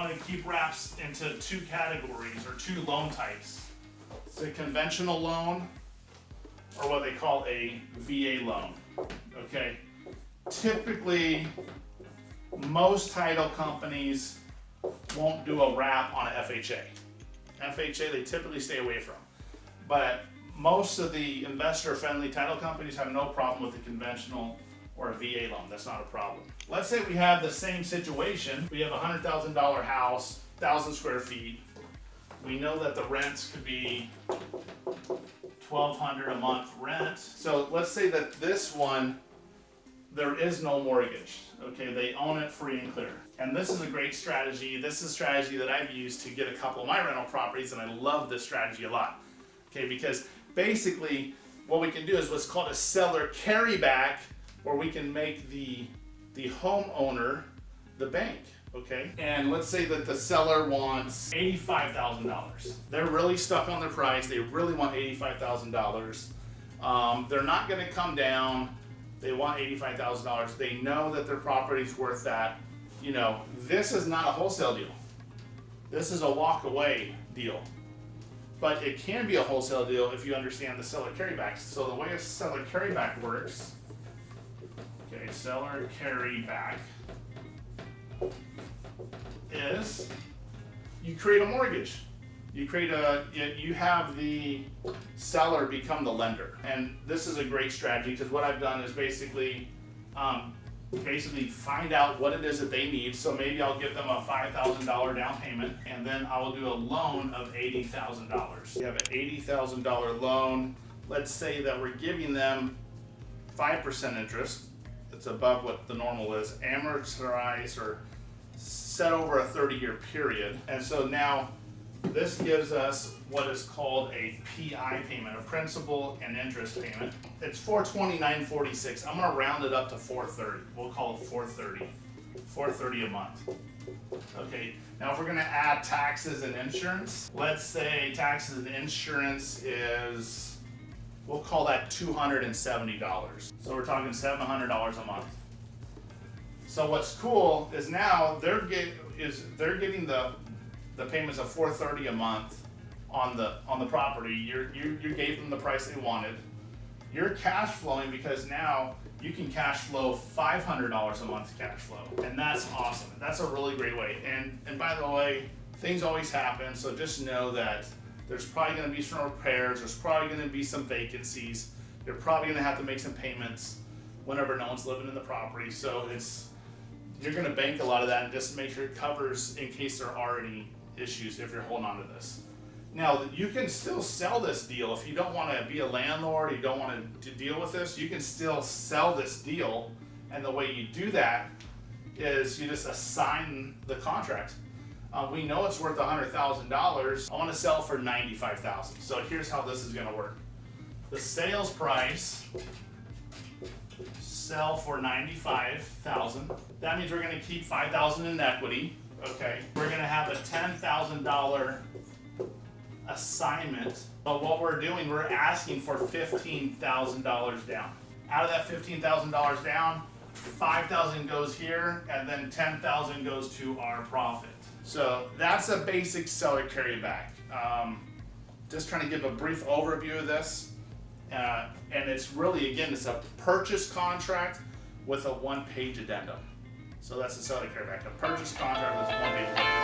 want to keep wraps into two categories or two loan types. It's a conventional loan or what they call a VA loan, okay? Typically, most title companies won't do a wrap on a FHA. FHA they typically stay away from. But most of the investor-friendly title companies have no problem with a conventional or a VA loan. That's not a problem. Let's say we have the same situation. We have a $100,000 house, 1,000 square feet. We know that the rents could be $1,200 a month rent. So let's say that this one, there is no mortgage. Okay, they own it free and clear. And this is a great strategy. This is a strategy that I've used to get a couple of my rental properties, and I love this strategy a lot. Okay, because basically what we can do is what's called a seller carryback, where we can make the homeowner the bank, okay? And let's say that the seller wants $85,000. They're really stuck on their price. They really want $85,000. They're not gonna come down. They want $85,000. They know that their property's worth that. You know, this is not a wholesale deal. This is a walk away deal. But it can be a wholesale deal if you understand the seller carrybacks. So the way a seller carryback works, okay, seller carryback is you create a mortgage. You have the seller become the lender. And this is a great strategy because what I've done is basically find out what it is that they need. So maybe I'll give them a $5,000 down payment, and then I will do a loan of $80,000. You have an $80,000 loan. Let's say that we're giving them 5% interest. It's above what the normal is, amortized or set over a 30-year period. And so now this gives us what is called a PI payment, a principal and interest payment. It's $429.46. I'm gonna round it up to $430. We'll call it $430. $430 a month. Okay, now if we're gonna add taxes and insurance, let's say taxes and insurance is, we'll call that $270. So we're talking $700 a month. So what's cool is now they're getting the payments of $430 a month on the property. You gave them the price they wanted. You're cash flowing because now you can cash flow $500 a month cash flow, and that's awesome. That's a really great way. And by the way, things always happen, so just know that there's probably going to be some repairs. There's probably going to be some vacancies. You're probably going to have to make some payments whenever no one's living in the property. So you're going to bank a lot of that and just make sure it covers in case there are any issues if you're holding on to this. Now, you can still sell this deal. If you don't want to be a landlord, you don't want to deal with this, you can still sell this deal. And the way you do that is you just assign the contract. We know it's worth $100,000. I want to sell for $95,000. So here's how this is going to work. The sales price, sell for $95,000. That means we're going to keep $5,000 in equity. Okay, we're going to have a $10,000 assignment, but what we're doing, we're asking for $15,000 down. Out of that $15,000 down, $5,000 goes here, and then $10,000 goes to our profit. So that's a basic seller carryback. Just trying to give a brief overview of this, and it's really, again, it's a purchase contract with a one-page addendum. So that's a seller carryback, a purchase contract with a one-page addendum.